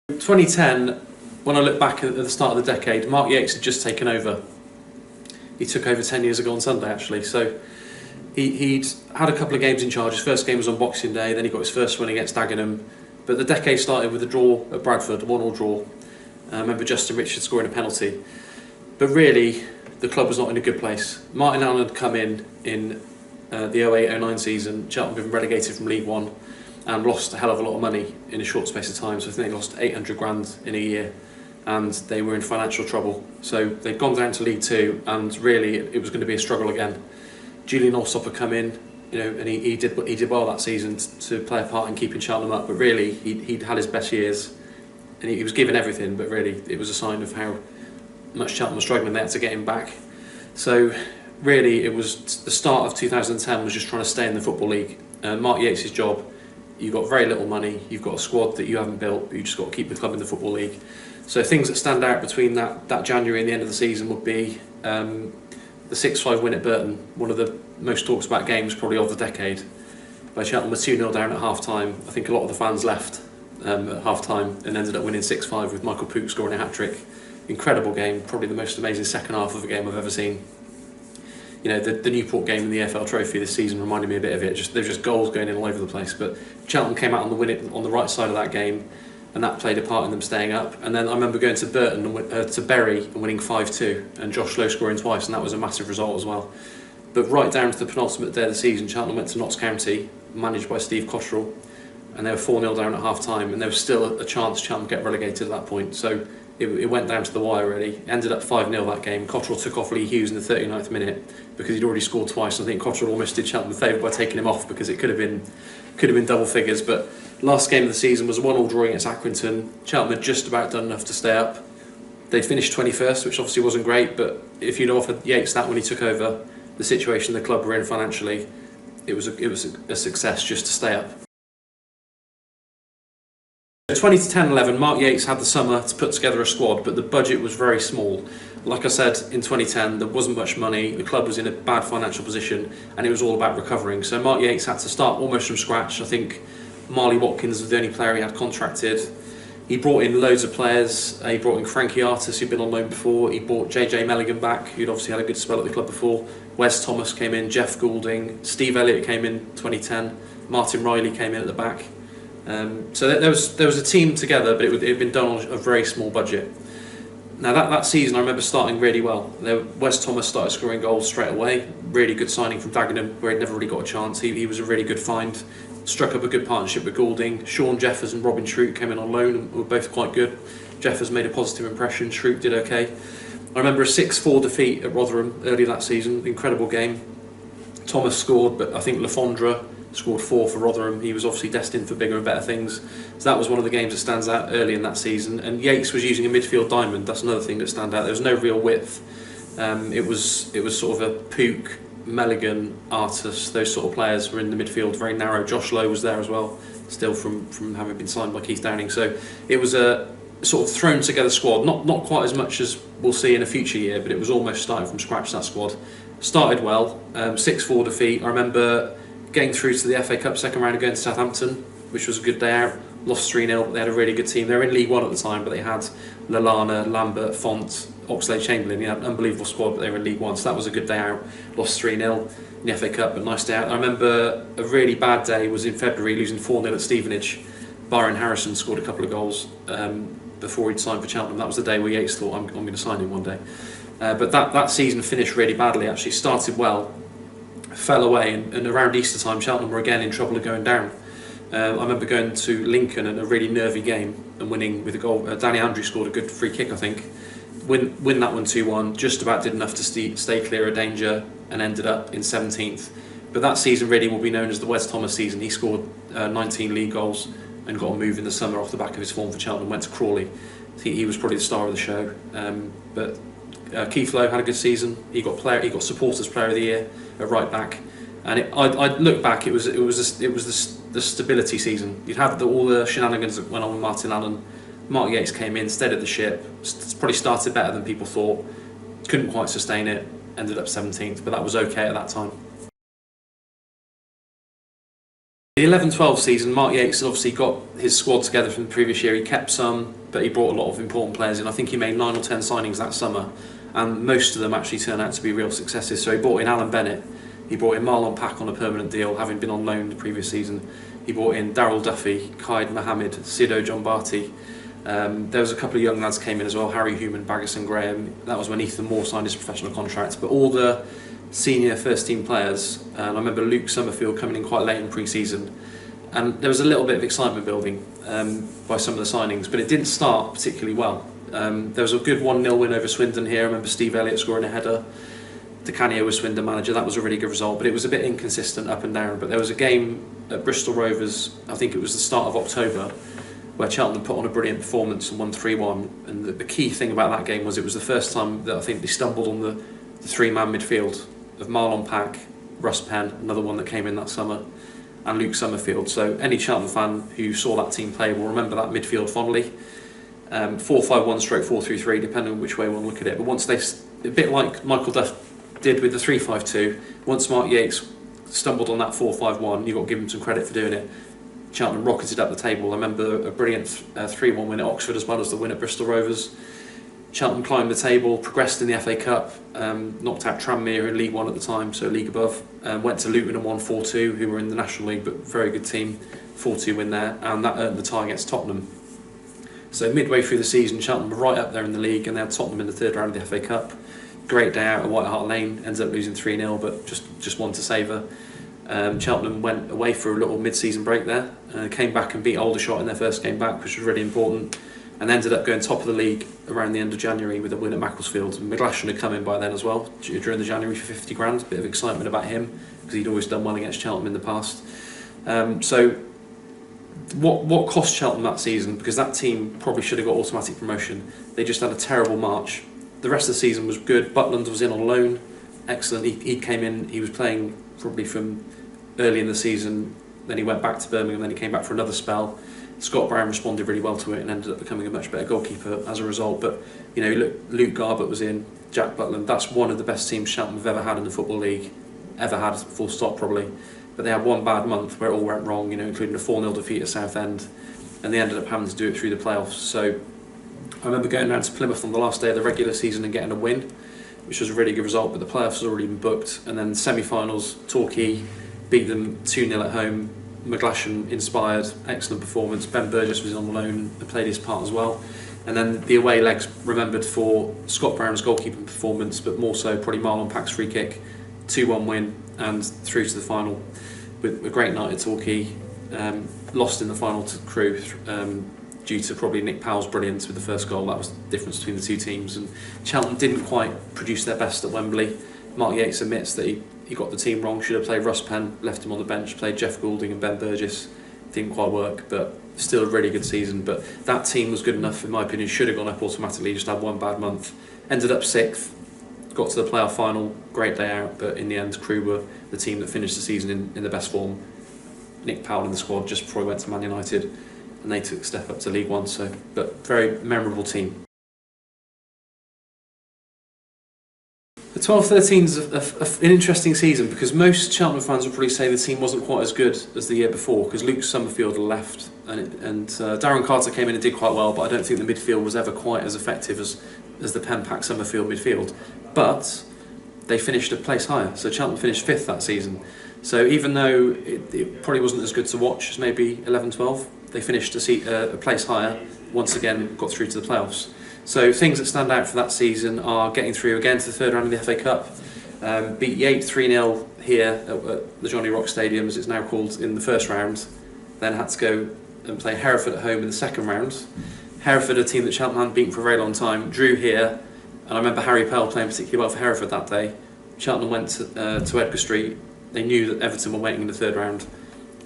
2010, when I look back at the start of the decade, Mark Yates had just taken over. He took over 10 years ago on Sunday, actually. So he'd had a couple of games in charge. His first game was on Boxing Day, then he got his first win against Dagenham. But the decade started with a draw at Bradford, a 1-1 draw. I remember Justin Richards scoring a penalty. But really, the club was not in a good place. Martin Allen had come in the 08-09 season. Cheltenham had been relegated from League One and lost a hell of a lot of money in a short space of time. So I think they lost 800 grand in a year, and they were in financial trouble. So they'd gone down to League Two, and really it was going to be a struggle again. Julian Alsop had come in, and he did well that season to play a part in keeping Cheltenham up. But really, he'd had his best years, and he was given everything. But really, it was a sign of how much Cheltenham was struggling. They had to get him back. So really, it was the start of 2010 was just trying to stay in the Football League. Mark Yates' job. You've got very little money, you've got a squad that you haven't built, but you've just got to keep the club in the Football League. So things that stand out between that January and the end of the season would be the 6-5 win at Burton, one of the most talked about games probably of the decade, where Cheltenham were 2-0 down at half-time. I think a lot of the fans left at half-time and ended up winning 6-5 with Michael Pook scoring a hat-trick. Incredible game, probably the most amazing second half of a game I've ever seen. The Newport game in the EFL Trophy this season reminded me a bit of it. There's just goals going in all over the place. But Cheltenham came out on the right side of that game, and that played a part in them staying up. And then I remember going to Burton to Bury and winning 5-2, and Josh Lowe scoring twice, and that was a massive result as well. But right down to the penultimate day of the season, Cheltenham went to Notts County, managed by Steve Cotterill, and they were 4-0 down at half time, and there was still a chance Cheltenham get relegated at that point. So it went down to the wire really. It ended up 5-0 that game. Cotterill took off Lee Hughes in the 39th minute because he'd already scored twice. I think Cotterill almost did Cheltenham a favour by taking him off because it could have been double figures. But last game of the season was a 1-1 draw against Accrington. Cheltenham had just about done enough to stay up. They'd finished 21st, which obviously wasn't great, but if you'd offered Yates that when he took over, the situation the club were in financially, it was a success just to stay up. 2010-11, Mark Yates had the summer to put together a squad, but the budget was very small. Like I said, in 2010 there wasn't much money, the club was in a bad financial position, and it was all about recovering. So Mark Yates had to start almost from scratch. I think Marley Watkins was the only player he had contracted. He brought in loads of players. He brought in Frankie Artis, who'd been on loan before. He brought JJ Melligan back, who'd obviously had a good spell at the club before. Wes Thomas came in, Jeff Goulding, Steve Elliott came in 2010, Martin Riley came in at the back. So there was a team together, but it had been done on a very small budget. Now that season I remember starting really well. Wes Thomas started scoring goals straight away. Really good signing from Dagenham, where he'd never really got a chance. He was a really good find. Struck up a good partnership with Goulding. Sean Jeffers and Robin Shroot came in on loan and were both quite good. Jeffers made a positive impression, Shroot did okay. I remember a 6-4 defeat at Rotherham early that season, incredible game. Thomas scored, but I think Lafondra scored 4 for Rotherham. He was obviously destined for bigger and better things. So that was one of the games that stands out early in that season. And Yates was using a midfield diamond. That's another thing that stands out. There was no real width. It was sort of a Pook, Melligan, Artis, those sort of players were in the midfield, very narrow. Josh Lowe was there as well, still from having been signed by Keith Downing. So it was a sort of thrown together squad, not quite as much as we'll see in a future year, but it was almost starting from scratch, that squad. Started well, 6-4 defeat. I remember getting through to the FA Cup second round and going to Southampton, which was a good day out. Lost 3-0, they had a really good team. They were in League One at the time, but they had Lallana, Lambert, Font, Oxlade-Chamberlain. An unbelievable squad, but they were in League One, so that was a good day out. Lost 3-0 in the FA Cup, but nice day out. I remember a really bad day was in February, losing 4-0 at Stevenage. Byron Harrison scored a couple of goals before he'd signed for Cheltenham. That was the day where Yates thought, I'm going to sign him one day. But that season finished really badly, actually. Started well, fell away, and around Easter time Cheltenham were again in trouble of going down. I remember going to Lincoln in a really nervy game and winning with a goal. Danny Andrews scored a good free kick, I think. Win that one 2-1, just about did enough to stay clear of danger and ended up in 17th. But that season really will be known as the Wes Thomas season. He scored 19 league goals and got a move in the summer off the back of his form for Cheltenham, went to Crawley. He was probably the star of the show. But Keith Lowe had a good season. He got supporters player of the year at right back, and I look back, it was the stability season. You'd have all the shenanigans that went on with Martin Allen. Mark Yates came in, steadied the ship, probably started better than people thought, couldn't quite sustain it, ended up 17th, but that was okay at that time. The 11-12 season, Mark Yates had obviously got his squad together from the previous year. He kept some, but he brought a lot of important players in. I think he made 9 or 10 signings that summer, and most of them actually turned out to be real successes. So he brought in Alan Bennett, he brought in Marlon Pack on a permanent deal, having been on loan the previous season. He brought in Daryl Duffy, Qaid Mohammed, Sido John Barty. There was a couple of young lads came in as well, Harry Human, Baggerson Graham. That was when Ethan Moore signed his professional contract. But all the senior first team players, and I remember Luke Summerfield coming in quite late in pre-season, and there was a little bit of excitement building by some of the signings, but it didn't start particularly well. There was a good 1-0 win over Swindon here. I remember Steve Elliott scoring a header. Di Canio was Swindon manager. That was a really good result, but it was a bit inconsistent up and down. But there was a game at Bristol Rovers, I think it was the start of October, where Cheltenham put on a brilliant performance and won 3-1. And the key thing about that game was it was the first time that I think they stumbled on the three-man midfield of Marlon Pack, Russ Penn, another one that came in that summer, and Luke Summerfield. So any Cheltenham fan who saw that team play will remember that midfield fondly. 4-5-1/4-3-3, depending on which way one look at it. But once they, a bit like Michael Duff did with the 3-5-2, once Mark Yates stumbled on that 4-5-1, you got to give him some credit for doing it. Cheltenham rocketed up the table. I remember a brilliant 3-1 win at Oxford, as well as the win at Bristol Rovers. Cheltenham climbed the table, progressed in the FA Cup, knocked out Tranmere in League One at the time, so League above. Went to Luton and won 4-2, who were in the National League, but very good team. 4-2 win there, and that earned the tie against Tottenham. So midway through the season, Cheltenham were right up there in the league, and they had Tottenham in the third round of the FA Cup. Great day out at White Hart Lane, ended up losing 3-0, but just one to savour. Cheltenham went away for a little mid-season break there, came back and beat Aldershot in their first game back, which was really important, and ended up going top of the league around the end of January with a win at Macclesfield. And McGlashan had come in by then as well during the January for 50 grand. A bit of excitement about him because he'd always done well against Cheltenham in the past. So what cost Cheltenham that season? Because that team probably should have got automatic promotion. They just had a terrible March. The rest of the season was good. Butland was in on loan, excellent. He came in. He was playing probably from early in the season. Then he went back to Birmingham. Then he came back for another spell. Scott Brown responded really well to it and ended up becoming a much better goalkeeper as a result. But you know, Luke Garbutt was in, Jack Butland. That's one of the best teams Cheltenham have ever had in the Football League, ever had, full stop probably. But they had one bad month where it all went wrong, you know, including a 4-0 defeat at Southend, and they ended up having to do it through the playoffs. So I remember going down to Plymouth on the last day of the regular season and getting a win, which was a really good result. But the playoffs had already been booked, and then semi-finals, Torquay beat them 2-0 at home. McGlashan inspired, excellent performance. Ben Burgess was on loan and played his part as well. And then the away legs remembered for Scott Brown's goalkeeping performance, but more so probably Marlon Pack's free kick, 2-1 win and through to the final with a great night at Torquay. Lost in the final to Crewe due to probably Nick Powell's brilliance with the first goal. That was the difference between the two teams. And Cheltenham didn't quite produce their best at Wembley. Mark Yates admits that he got the team wrong, should have played Russ Penn, left him on the bench, played Jeff Goulding and Ben Burgess. Didn't quite work, but still a really good season. But that team was good enough, in my opinion, should have gone up automatically, just had one bad month. Ended up 6th, got to the playoff final, great day out, but in the end Crewe were the team that finished the season in the best form. Nick Powell in the squad just before he went to Man United, and they took a step up to League One, so, but very memorable team. The 12-13 is an interesting season because most Cheltenham fans would probably say the team wasn't quite as good as the year before because Luke Summerfield left and Darren Carter came in and did quite well, but I don't think the midfield was ever quite as effective as the Penn Pack Summerfield midfield. But they finished a place higher, so Cheltenham finished 5th that season. So even though it probably wasn't as good to watch as maybe 11-12, they finished a place higher, once again got through to the playoffs. So things that stand out for that season are getting through again to the third round of the FA Cup, beat Yate 3-0 here at the Johnny Rock Stadium, as it's now called, in the first round, then had to go and play Hereford at home in the second round. Hereford, a team that Cheltenham hadn't beaten for a very long time, drew here, and I remember Harry Pell playing particularly well for Hereford that day. Cheltenham went to Edgar Street. They knew that Everton were waiting in the third round.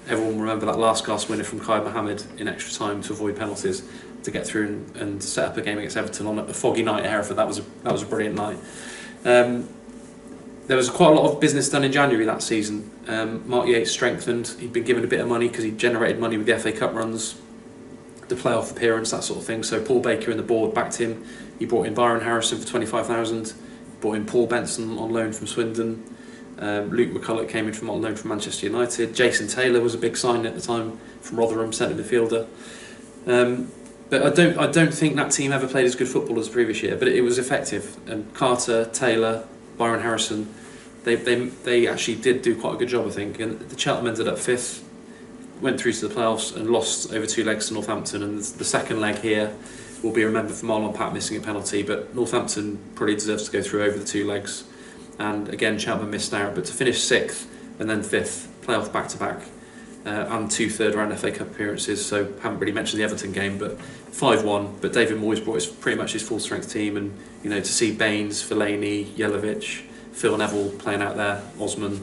Everyone will remember that last gasp winner from Qaid Mohammed in extra time to avoid penalties to get through and set up a game against Everton on a foggy night at Hereford. That was a brilliant night. There was quite a lot of business done in January that season. Mark Yates strengthened. He'd been given a bit of money because he generated money with the FA Cup runs, the playoff appearance, that sort of thing. So Paul Baker and the board backed him. He brought in Byron Harrison for 25,000. Brought in Paul Benson on loan from Swindon. Luke McCulloch came in from on loan from Manchester United. Jason Taylor was a big sign at the time from Rotherham, centre midfielder. But I don't think that team ever played as good football as the previous year, but it was effective. And Carter, Taylor, Byron Harrison, they actually did do quite a good job, I think. And the Cheltenham ended up 5th, went through to the playoffs and lost over 2 legs to Northampton. And the second leg here will be remembered for Marlon Pack missing a penalty, but Northampton probably deserves to go through over the 2 legs. And again, Cheltenham missed out, but to finish 6th and then 5th, playoff back-to-back, and 2 third-round FA Cup appearances. So haven't really mentioned the Everton game, but 5-1. But David Moyes brought pretty much his full-strength team, and to see Baines, Fellaini, Jelavic, Phil Neville playing out there, Osman,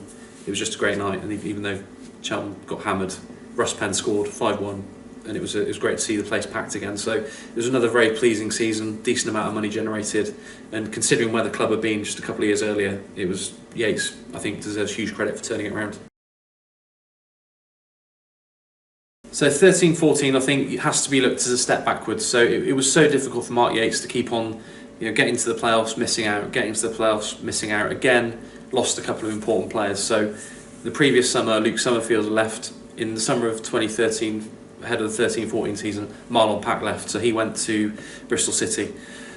it was just a great night. And even though Cheltenham got hammered, Russ Penn scored 5-1, and it was great to see the place packed again. So it was another very pleasing season, decent amount of money generated, and considering where the club had been just a couple of years earlier, it was Yates, I think, deserves huge credit for turning it around. So 13-14, I think, it has to be looked as a step backwards. So it was so difficult for Mark Yates to keep on, getting to the playoffs, missing out, getting to the playoffs, missing out again. Lost a couple of important players. So the previous summer, Luke Summerfield left. In the summer of 2013, ahead of the 13-14 season, Marlon Pack left, so he went to Bristol City.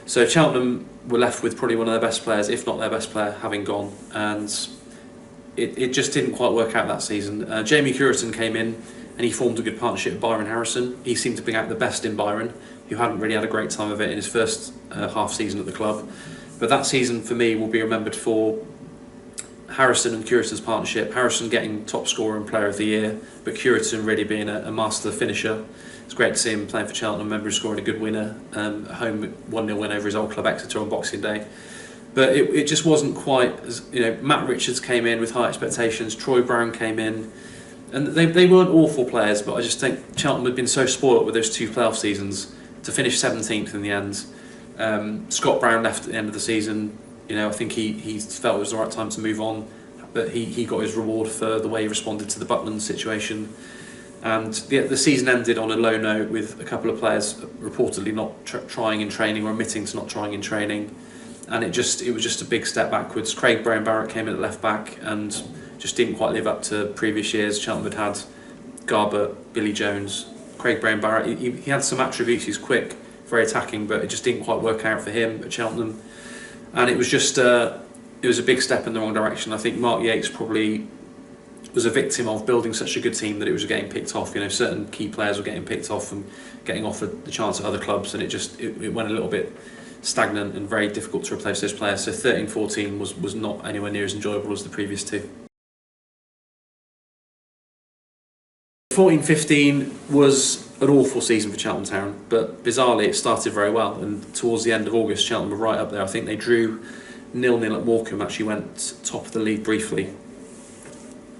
So Cheltenham were left with probably one of their best players, if not their best player, having gone, and it just didn't quite work out that season. Jamie Curitan came in, and he formed a good partnership with Byron Harrison. He seemed to bring out the best in Byron, who hadn't really had a great time of it in his first half season at the club. But that season, for me, will be remembered for Harrison and Curitan's partnership. Harrison getting top scorer and player of the year, but Curitan really being a master finisher. It's great to see him playing for Cheltenham. Remember him scoring a good winner, a home 1-0 win over his old club Exeter on Boxing Day. But it just wasn't quite as, Matt Richards came in with high expectations, Troy Brown came in, and they weren't awful players, but I just think Cheltenham had been so spoilt with those 2 playoff seasons to finish 17th in the end. Scott Brown left at the end of the season. I think he felt it was the right time to move on, but he got his reward for the way he responded to the Butland situation. And the season ended on a low note with a couple of players reportedly not trying in training or admitting to not trying in training, and it was just a big step backwards. Craig Brown Barrett came in at left back and just didn't quite live up to previous years. Cheltenham had Garbutt, Billy Jones, Craig Brown Barrett. He had some attributes. He's quick, very attacking, but it just didn't quite work out for him at Cheltenham. And it was just it was a big step in the wrong direction. I think Mark Yates probably was a victim of building such a good team that it was getting picked off. Certain key players were getting picked off and getting offered the chance at other clubs, and it went a little bit stagnant and very difficult to replace those players. So 13-14 was not anywhere near as enjoyable as the previous 2. 14-15 was an awful season for Cheltenham Town, but bizarrely it started very well, and towards the end of August Cheltenham were right up there. I think they drew 0-0 at Morecambe, actually went top of the league briefly.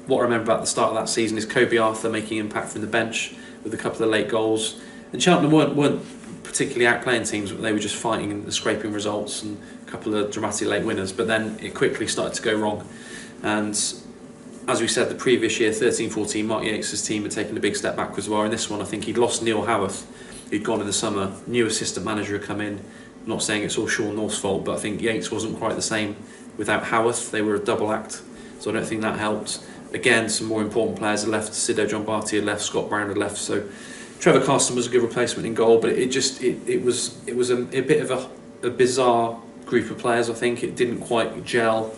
What I remember about the start of that season is Kobe Arthur making impact from the bench with a couple of late goals, and Cheltenham weren't particularly outplaying teams, but they were just fighting and scraping results and a couple of dramatic late winners. But then it quickly started to go wrong, and as we said, the previous year, 13-14, Mark Yates' team had taken a big step backwards. Well, in this one, I think he'd lost Neil Howarth, who'd gone in the summer. New assistant manager had come in. I'm not saying it's all Sean North's fault, but I think Yates wasn't quite the same without Howarth. They were a double act, so I don't think that helped. Again, some more important players had left. Sido John Barty had left, Scott Brown had left. So Trevor Carson was a good replacement in goal, but it was a bit of a bizarre group of players. I think it didn't quite gel,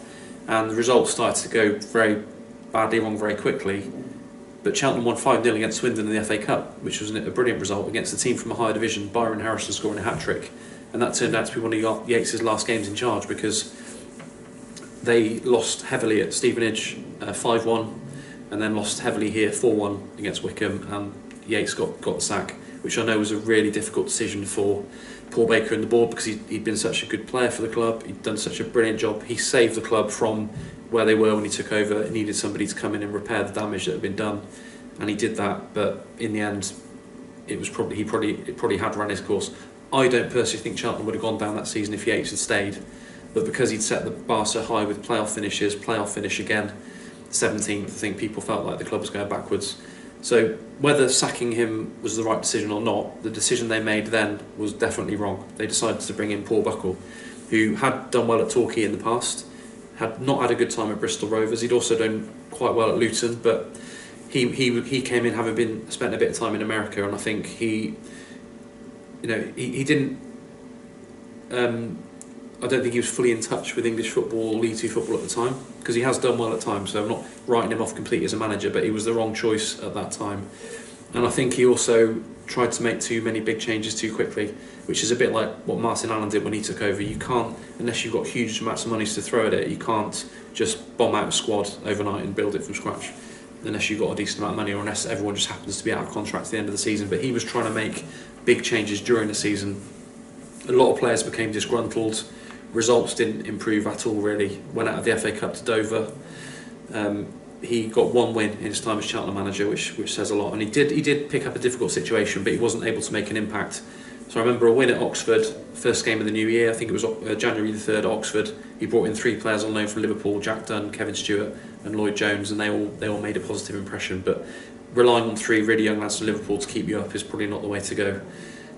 and the results started to go very badly wrong very quickly. But Cheltenham won 5-0 against Swindon in the FA Cup, which was a brilliant result against a team from a higher division. Byron Harrison scoring a hat-trick, and that turned out to be one of Yates' last games in charge, because they lost heavily at Stevenage 5-1, and then lost heavily here 4-1 against Wickham, and Yates got the sack, which I know was a really difficult decision for Paul Baker and the board, because he'd been such a good player for the club. He'd done such a brilliant job. He saved the club from where they were when he took over. It needed somebody to come in and repair the damage that had been done, and he did that. But in the end, it probably had run his course. I don't personally think Cheltenham would have gone down that season if Yates had stayed, but because he'd set the bar so high with playoff finishes, playoff finish again, 17th, I think people felt like the club was going backwards. So whether sacking him was the right decision or not, the decision they made then was definitely wrong. They decided to bring in Paul Buckle, who had done well at Torquay in the past. had not had a good time at Bristol Rovers. He'd also done quite well at Luton, but he came in having spent a bit of time in America, and I think he didn't. I don't think he was fully in touch with English football or League Two football at the time, because he has done well at times. So I'm not writing him off completely as a manager, but he was the wrong choice at that time. And I think he also tried to make too many big changes too quickly, which is a bit like what Martin Allen did when he took over. You can't, unless you've got huge amounts of money to throw at it, you can't just bomb out a squad overnight and build it from scratch, unless you've got a decent amount of money, or unless everyone just happens to be out of contract at the end of the season. But he was trying to make big changes during the season. A lot of players became disgruntled. Results didn't improve at all, really. Went out of the FA Cup to Dover. He got one win in his time as Cheltenham manager, which says a lot. And he did pick up a difficult situation, but he wasn't able to make an impact. So I remember a win at Oxford, first game of the new year. I think it was January the 3rd at Oxford. He brought in 3 players on loan from Liverpool: Jack Dunn, Kevin Stewart, and Lloyd Jones, and they all made a positive impression. But relying on 3 really young lads from Liverpool to keep you up is probably not the way to go.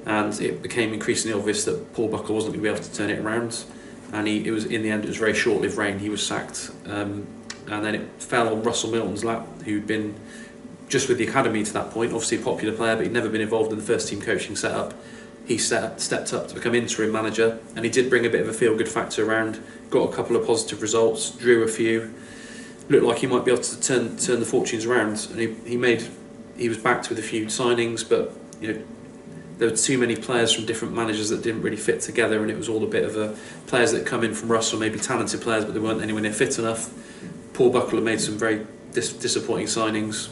And it became increasingly obvious that Paul Buckle wasn't going to be able to turn it around. And in the end, it was very short-lived reign. He was sacked. And then it fell on Russell Milton's lap, who'd been just with the academy to that point, obviously a popular player, but he'd never been involved in the first team coaching setup. He stepped up to become interim manager, and he did bring a bit of a feel-good factor around, got a couple of positive results, drew a few, looked like he might be able to turn the fortunes around, and he was backed with a few signings, but there were too many players from different managers that didn't really fit together, and it was all a bit of a players that come in from Russell, maybe talented players, but they weren't anywhere near fit enough. Paul Buckle had made some very disappointing signings,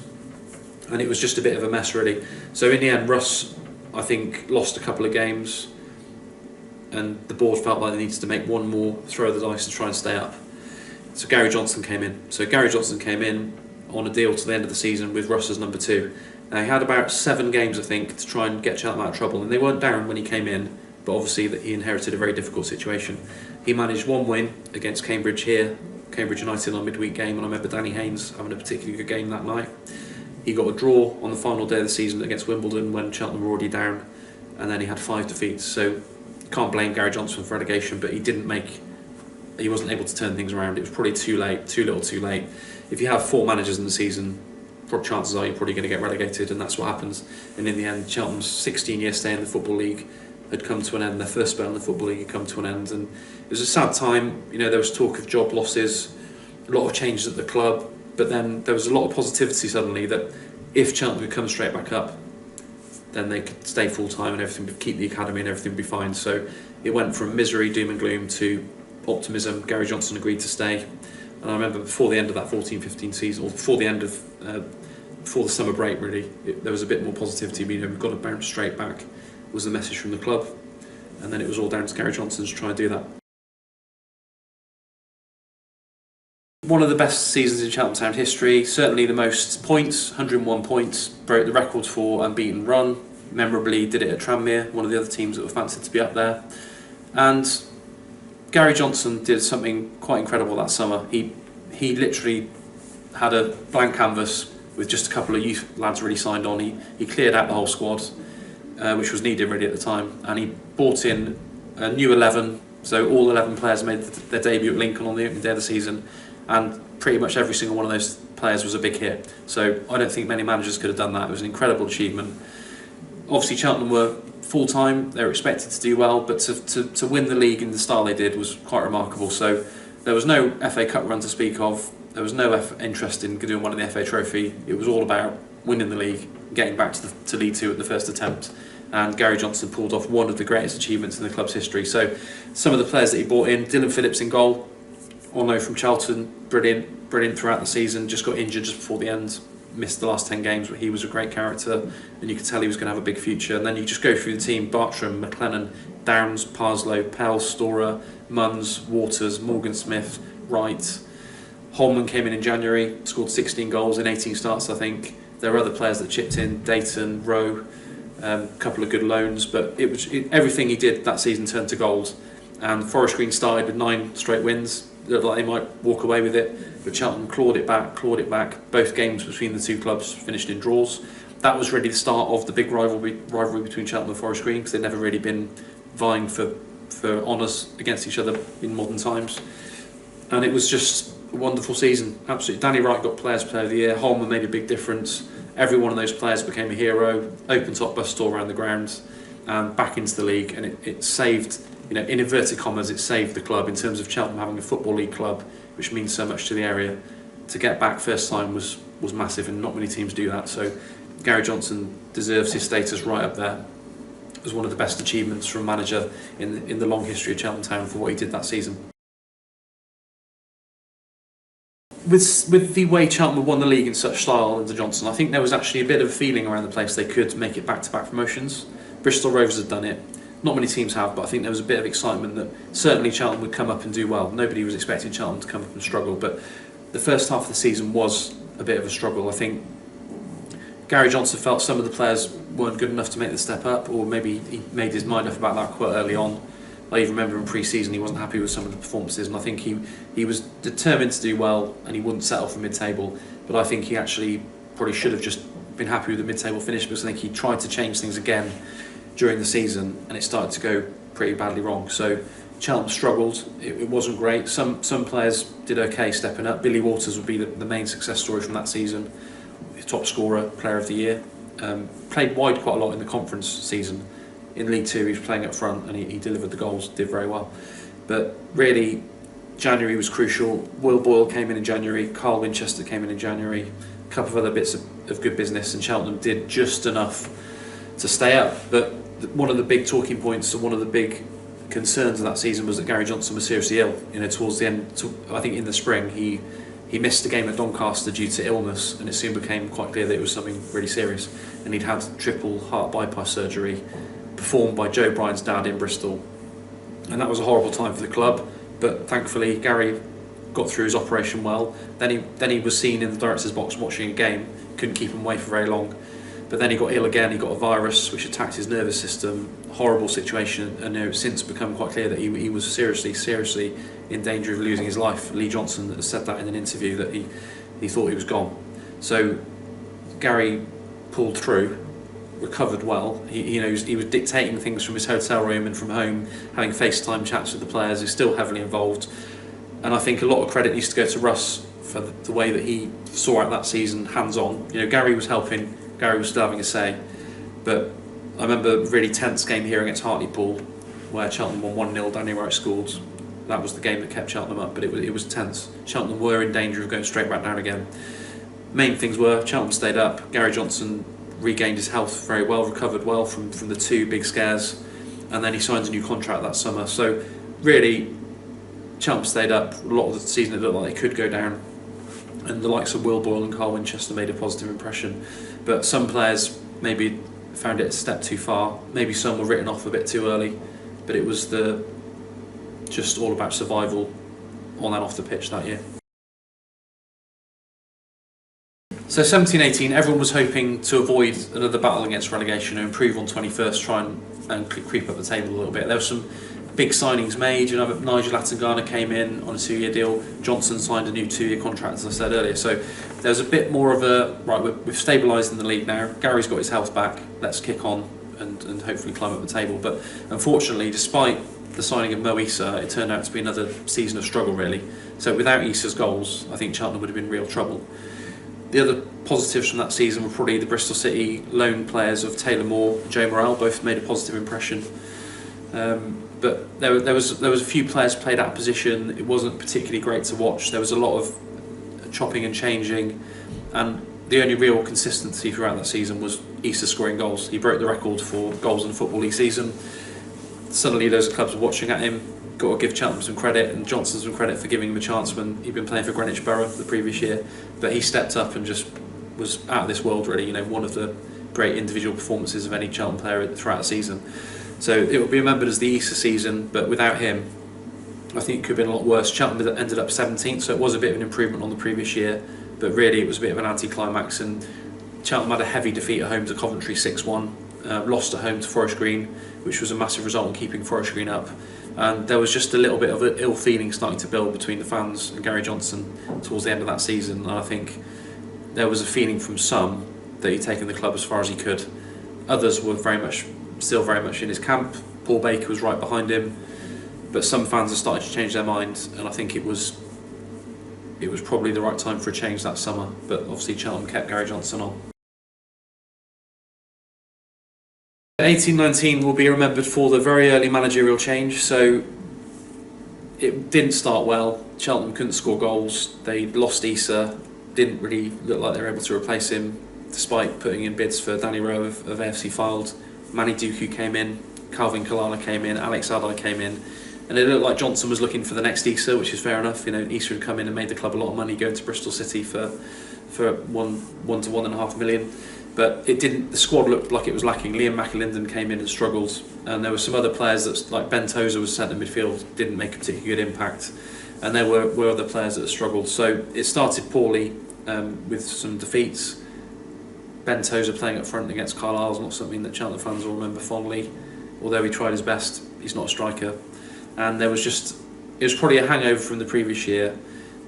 and it was just a bit of a mess, really. So in the end, Russ, I think, lost a couple of games, and the board felt like they needed to make one more throw of the dice to try and stay up. So Gary Johnson came in. On a deal to the end of the season with Russ as number 2. Now, he had about 7 games, I think, to try and get Cheltenham out of trouble, and they weren't down when he came in, but obviously that he inherited a very difficult situation. He managed 1 win against Cambridge United on a midweek game, and I remember Danny Haynes having a particularly good game that night. He got a draw on the final day of the season against Wimbledon when Cheltenham were already down, and then he had 5 defeats. So can't blame Gary Johnson for relegation, but he wasn't able to turn things around. It was probably too little too late. If you have 4 managers in the season, chances are you're probably going to get relegated, and that's what happens. And in the end, Cheltenham's 16-year stay in the Football League had come to an end. Their first spell in the Football League had come to an end, and it was a sad time. There was talk of job losses, a lot of changes at the club, but then there was a lot of positivity suddenly that if Cheltenham could come straight back up, then they could stay full time and everything would keep the academy and everything would be fine. So it went from misery, doom and gloom to optimism. Gary Johnson agreed to stay, and I remember before the end of that 14-15 season, or before the summer break, really, there was a bit more positivity. We've got to bounce straight back, was the message from the club, and then it was all down to Gary Johnson to try and do that. One of the best seasons in Cheltenham Town history, certainly the most points, 101 points, broke the record for unbeaten run, memorably did it at Tranmere, one of the other teams that were fancied to be up there. And Gary Johnson did something quite incredible that summer. He literally had a blank canvas with just a couple of youth lads really signed on. He cleared out the whole squad, which was needed really at the time, and he brought in a new 11, so all 11 players made their debut at Lincoln on the opening day of the season, and pretty much every single one of those players was a big hit. So I don't think many managers could have done that. It was an incredible achievement. Obviously Cheltenham were full-time, they were expected to do well, but to win the league in the style they did was quite remarkable. So there was no FA Cup run to speak of, there was no interest in doing one in the FA Trophy. It was all about winning the league, getting back to League Two at the first attempt, and Gary Johnson pulled off one of the greatest achievements in the club's history. So some of the players that he brought in, Dylan Phillips in goal, all know from Charlton, brilliant throughout the season, just got injured just before the end, missed the last 10 games, but he was a great character and you could tell he was going to have a big future. And then you just go through the team: Bartram, McLennan, Downs, Parslow, Pell, Storer, Munns, Waters, Morgan Smith, Wright. Holman came in January, scored 16 goals in 18 starts, I think. There were other players that chipped in, Dayton, Rowe, a couple of good loans, but everything he did that season turned to gold. And Forest Green started with 9 straight wins. Looked like they might walk away with it, but Cheltenham clawed it back. Both games between the two clubs finished in draws. That was really the start of the big rivalry between Cheltenham and Forest Green, because they'd never really been vying for honours against each other in modern times. and it was just a wonderful season. Absolutely, Danny Wright got Player of the Year. Holman made a big difference. Every one of those players became a hero. Open top bus tour around the ground, and back into the league, and it saved, in inverted commas, it saved the club in terms of Cheltenham having a football league club, which means so much to the area. To get back first time was massive, and not many teams do that. So Gary Johnson deserves his status right up there as one of the best achievements from a manager in the long history of Cheltenham Town for what he did that season. With the way Cheltenham won the league in such style under Johnson, I think there was actually a bit of a feeling around the place they could make it back-to-back promotions. Bristol Rovers had done it. Not many teams have, but I think there was a bit of excitement that certainly Cheltenham would come up and do well. Nobody was expecting Cheltenham to come up and struggle, but the first half of the season was a bit of a struggle. I think Gary Johnson felt some of the players weren't good enough to make the step up, or maybe he made his mind up about that quite early on. I even remember in pre-season he wasn't happy with some of the performances, and I think he was determined to do well and he wouldn't settle for mid-table, but I think he actually probably should have just been happy with the mid-table finish, because I think he tried to change things again during the season and it started to go pretty badly wrong. So Cheltenham struggled, it wasn't great. Some players did okay stepping up. Billy Waters would be the main success story from that season, top scorer, Player of the Year. Played wide quite a lot in the conference season. In League Two he was playing up front and he delivered the goals, did very well. But really January was crucial. Will Boyle came in January, Carl Winchester came in January, a couple of other bits of good business, and Cheltenham did just enough to stay up. But one of the big talking points and one of the big concerns of that season was that Gary Johnson was seriously ill. Towards the end, I think in the spring, he missed a game at Doncaster due to illness, and it soon became quite clear that it was something really serious. And he'd had triple heart bypass surgery performed by Joe Bryan's dad in Bristol, and that was a horrible time for the club. But thankfully, Gary got through his operation well. Then he was seen in the director's box watching a game. Couldn't keep him away for very long. But then he got ill again. He got a virus which attacked his nervous system. Horrible situation, and it's since become quite clear that he was seriously in danger of losing his life. Lee Johnson has said that in an interview, that he thought he was gone. So Gary pulled through, recovered well. He was dictating things from his hotel room and from home, having FaceTime chats with the players. He's still heavily involved, and I think a lot of credit needs to go to Russ for the way that he saw out that season, hands-on. Gary was helping. Gary was still having a say, but I remember a really tense game here against Hartlepool where Cheltenham won 1-0, Danny Wright scored. That was the game that kept Cheltenham up, but it was tense. Cheltenham were in danger of going straight back down again. Main things were Cheltenham stayed up, Gary Johnson regained his health very well, recovered well from the two big scares, and then he signed a new contract that summer. So really, Cheltenham stayed up. A lot of the season it looked like they could go down, and the likes of Will Boyle and Carl Winchester made a positive impression. But some players maybe found it a step too far. Maybe some were written off a bit too early. But it was just all about survival on and off the pitch that year. So 17-18, everyone was hoping to avoid another battle against relegation and improve on 21st, try and creep up the table a little bit. There were some big signings made. Nigel Attangana came in on a 2-year deal. Johnson signed a new 2-year contract, as I said earlier. So there was a bit more of a, right, we've stabilised in the league now. Gary's got his health back. Let's kick on and hopefully climb up the table. But unfortunately, despite the signing of Mo Issa, it turned out to be another season of struggle, really. So without Issa's goals, I think Cheltenham would have been in real trouble. The other positives from that season were probably the Bristol City loan players of Taylor Moore and Joe Morrell. Both made a positive impression. But there was a few players played out of position. It wasn't particularly great to watch. There was a lot of chopping and changing, and the only real consistency throughout that season was Issa scoring goals. He broke the record for goals in a Football League season. Suddenly loads of clubs were watching at him. Got to give Cheltenham some credit and Johnson some credit for giving him a chance when he'd been playing for Greenwich Borough the previous year. But he stepped up and just was out of this world, really. One of the great individual performances of any Cheltenham player throughout the season. So it will be remembered as the Issa season, but without him, I think it could have been a lot worse. Cheltenham ended up 17th, so it was a bit of an improvement on the previous year, but really it was a bit of an anti-climax, and Cheltenham had a heavy defeat at home to Coventry 6-1, lost at home to Forest Green, which was a massive result in keeping Forest Green up, and there was just a little bit of an ill feeling starting to build between the fans and Gary Johnson towards the end of that season, and I think there was a feeling from some that he'd taken the club as far as he could. Others were still very much in his camp. Paul Baker was right behind him, but some fans are starting to change their mind, and I think it was it was probably the right time for a change that summer, but obviously Cheltenham kept Gary Johnson on. 18-19 will be remembered for the very early managerial change, so it didn't start well. Cheltenham couldn't score goals, they lost Issa, didn't really look like they were able to replace him, despite putting in bids for Danny Rowe of AFC Fylde. Manny Duku came in, Calvin Kalala came in, Alex Adai came in, and it looked like Johnson was looking for the next Issa, which is fair enough. You know, Issa had come in and made the club a lot of money going to Bristol City for one to 1.5 million. But it didn't. The squad looked like it was lacking. Liam McAlinden came in and struggled, and there were some other players that, like Ben Tozer was centre midfield, didn't make a particularly good impact, and there were other players that struggled. So it started poorly with some defeats. Ben Tozer playing up front against Carlisle is not something that Cheltenham fans will remember fondly, although he tried his best. He's not a striker, and it was probably a hangover from the previous year,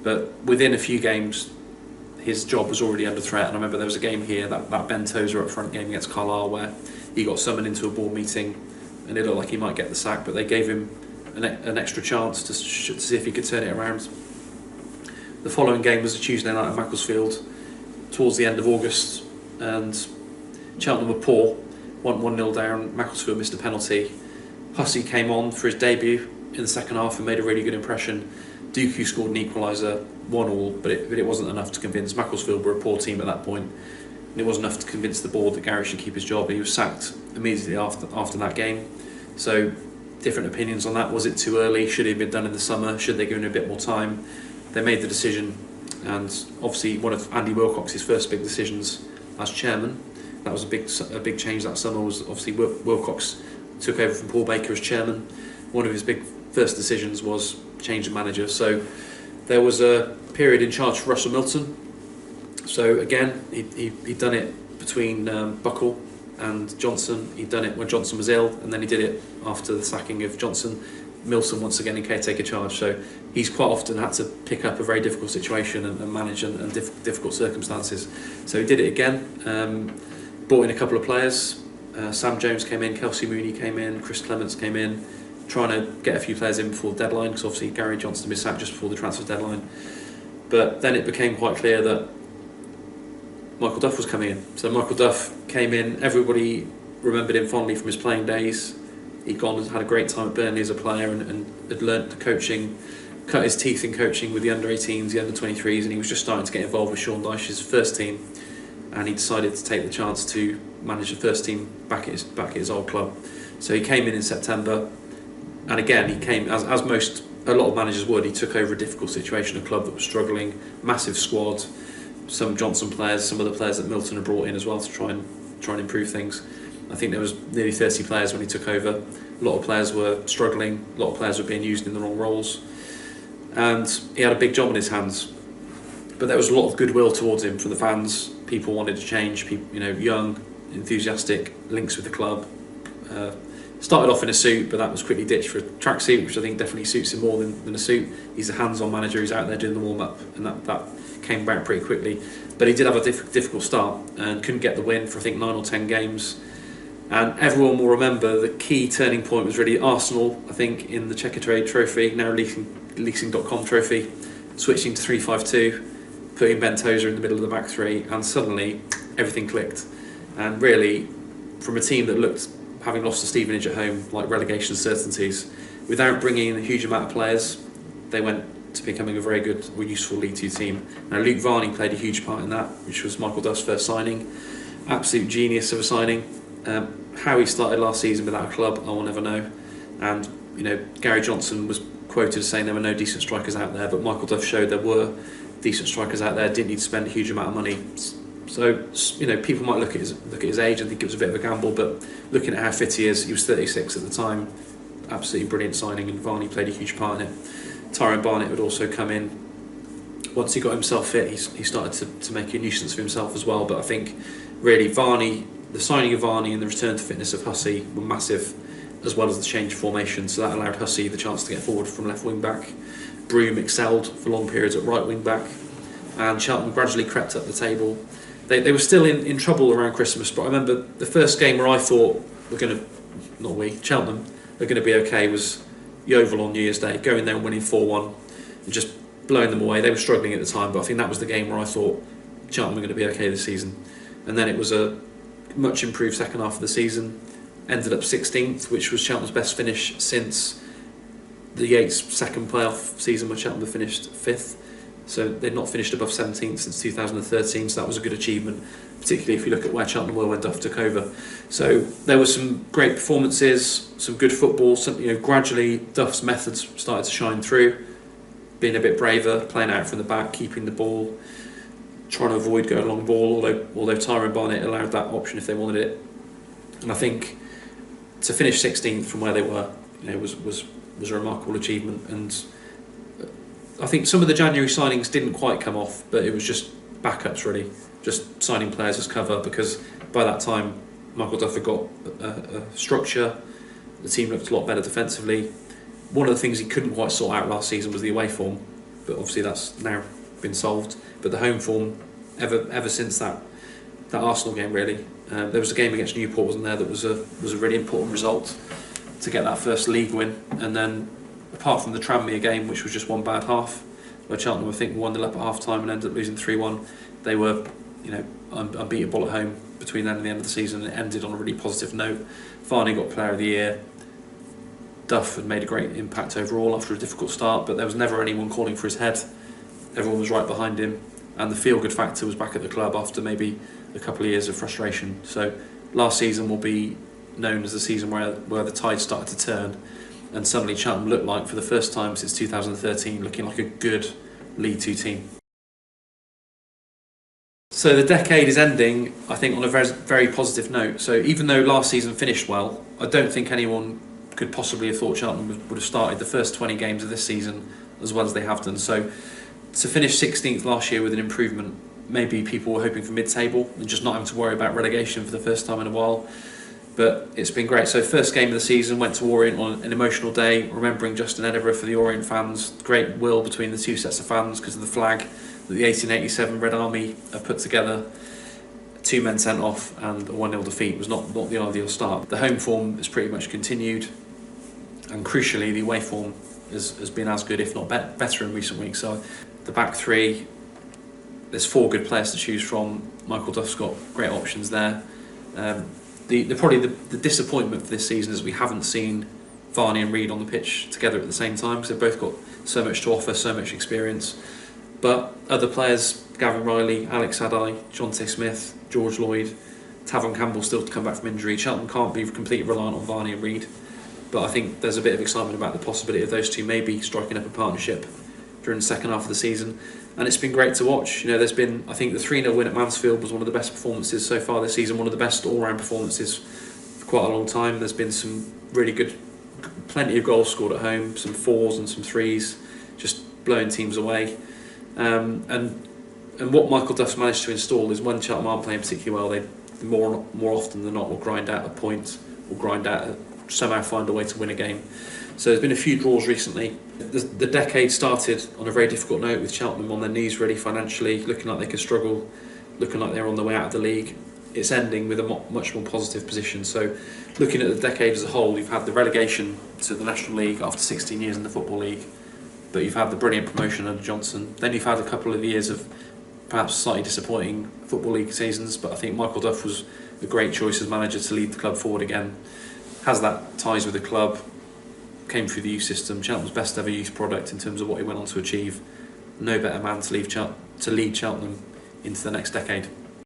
but within a few games his job was already under threat. And I remember there was a game here, that Ben Tozer up front game against Carlisle, where he got summoned into a board meeting and it looked like he might get the sack, but they gave him an extra chance to see if he could turn it around. The following game was a Tuesday night at Macclesfield towards the end of August, and Cheltenham were poor, 1-0 down. Macclesfield missed a penalty. Hussey came on for his debut in the second half and made a really good impression. Duku scored an equaliser, 1-1, but it wasn't enough to convince. Macclesfield were a poor team at that point, and it wasn't enough to convince the board that Gary should keep his job. He was sacked immediately after that game. So different opinions on that. Was it too early? Should it have been done in the summer? Should they give him a bit more time? They made the decision, and obviously one of Andy Wilcox's first big decisions as chairman, that was a big change that summer, was obviously Wilcox took over from Paul Baker as chairman. One of his big first decisions was change the manager. So there was a period in charge for Russell Milton. So again, he'd done it between Buckle and Johnson. He'd done it when Johnson was ill, and then he did it after the sacking of Johnson. Milton once again in caretaker charge. So he's quite often had to pick up a very difficult situation and manage and difficult circumstances. So he did it again. Brought in a couple of players. Sam Jones came in, Kelsey Mooney came in, Chris Clements came in, trying to get a few players in before the deadline, because obviously Gary Johnson was sacked just before the transfer deadline. But then it became quite clear that Michael Duff was coming in. So Michael Duff came in, everybody remembered him fondly from his playing days. He'd gone and had a great time at Burnley as a player and had learnt the coaching, cut his teeth in coaching with the under-18s, the under-23s, and he was just starting to get involved with Sean Dyche's first team, and he decided to take the chance to manage the first team back at his old club. So he came in September, and again he came as a lot of managers would. He took over a difficult situation, a club that was struggling, massive squad, some Johnson players, some other players that Milton had brought in as well to try and improve things. I think there was nearly 30 players when he took over. A lot of players were struggling, a lot of players were being used in the wrong roles, and he had a big job on his hands. But there was a lot of goodwill towards him from the fans. People wanted to change. People, young, enthusiastic, links with the club. Started off in a suit, but that was quickly ditched for a tracksuit, which I think definitely suits him more than a suit. He's a hands-on manager. He's out there doing the warm-up, and that came back pretty quickly. But he did have a difficult start and couldn't get the win for I think 9 or 10 games. And everyone will remember the key turning point was really Arsenal, I think, in the Checkatrade Trophy, now leasing.com trophy, switching to 3-5-2, putting Ben Tozer in the middle of the back three, and suddenly everything clicked. And really, from a team that looked, having lost to Stevenage at home, like relegation certainties, without bringing in a huge amount of players, they went to becoming a very good or useful League Two team. Now Luke Varney played a huge part in that, which was Michael Duff's first signing. Absolute genius of a signing. How he started last season without a club, I will never know. And Gary Johnson was quoted as saying there were no decent strikers out there, but Michael Duff showed there were decent strikers out there. Didn't need to spend a huge amount of money. So people might look at his age and think it was a bit of a gamble, but looking at how fit he was 36 at the time. Absolutely brilliant signing, and Varney played a huge part in it. Tyrone Barnett would also come in. Once he got himself fit, he started to make a nuisance of himself as well. But I think really the signing of Varney and the return to fitness of Hussey were massive, as well as the change of formation. So that allowed Hussey the chance to get forward from left wing back. Broom excelled for long periods at right wing back, and Cheltenham gradually crept up the table. They were still in trouble around Christmas, but I remember the first game where I thought Cheltenham are going to be okay was Yeovil on New Year's Day, going there and winning 4-1 and just blowing them away. They were struggling at the time, but I think that was the game where I thought Cheltenham were going to be okay this season. And then it was a much improved second half of the season. Ended up 16th, which was Cheltenham's best finish since the Yates second playoff season, where Cheltenham finished 5th. So they'd not finished above 17th since 2013, so that was a good achievement, particularly if you look at where Cheltenham were when Duff took over. So there were some great performances, some good football. Gradually Duff's methods started to shine through, being a bit braver, playing out from the back, keeping the ball, trying to avoid going long ball, although Tyrone Barnett allowed that option if they wanted it. And I think to finish 16th from where they were, was a remarkable achievement. And I think some of the January signings didn't quite come off, but it was just backups really, just signing players as cover, because by that time Michael Duff had got a structure, the team looked a lot better defensively. One of the things he couldn't quite sort out last season was the away form, but obviously that's now been solved. But the home form, ever since that Arsenal game really, there was a game against Newport, wasn't there, that was a really important result to get that first league win. And then apart from the Tranmere game, which was just one bad half, where Cheltenham I think 1-0 up at half time and ended up losing 3-1, they were unbeatable at home between then and the end of the season. It ended on a really positive note. Varney got Player of the Year. Duff had made a great impact overall after a difficult start, but there was never anyone calling for his head. Everyone was right behind him, and the feel-good factor was back at the club after maybe a couple of years of frustration. So last season will be known as the season where the tide started to turn, and suddenly Cheltenham looked like, for the first time since 2013, looking like a good League Two team. So the decade is ending, I think, on a very, very positive note. So even though last season finished well, I don't think anyone could possibly have thought Cheltenham would have started the first 20 games of this season as well as they have done. So to finish 16th last year with an improvement, maybe people were hoping for mid-table and just not having to worry about relegation for the first time in a while. But it's been great. So first game of the season, went to Orient on an emotional day, remembering Justin Edinburgh for the Orient fans. Great will between the two sets of fans because of the flag that the 1887 Red Army have put together. 2 men sent off and a 1-0 defeat was not the ideal start. The home form has pretty much continued, and crucially the away form has been as good, if not better in recent weeks. So the back three, there's 4 good players to choose from. Michael Duff's got great options there. The disappointment for this season is we haven't seen Varney and Reid on the pitch together at the same time, because they've both got so much to offer, so much experience. But other players, Gavin Riley, Alex Adai, Jonte Smith, George Lloyd, Tavon Campbell still to come back from injury. Cheltenham can't be completely reliant on Varney and Reid, but I think there's a bit of excitement about the possibility of those two maybe striking up a partnership during the second half of the season. And it's been great to watch. There's been, I think the 3-0 win at Mansfield was one of the best performances so far this season, one of the best all-round performances for quite a long time. There's been some really good, plenty of goals scored at home, some 4s and some 3s, just blowing teams away. And what Michael Duff's managed to install is when Cheltenham aren't playing particularly well, they more often than not will grind out a point, or somehow find a way to win a game. So there's been a few draws recently. The decade started on a very difficult note, with Cheltenham on their knees really financially, looking like they could struggle, looking like they're on the way out of the league. It's ending with a much more positive position. So looking at the decade as a whole, you've had the relegation to the National League after 16 years in the Football League, but you've had the brilliant promotion under Johnson. Then you've had a couple of years of perhaps slightly disappointing Football League seasons, but I think Michael Duff was a great choice as manager to lead the club forward again. Has that ties with the club, came through the youth system, Cheltenham's best ever youth product in terms of what he went on to achieve. No better man to lead Cheltenham into the next decade.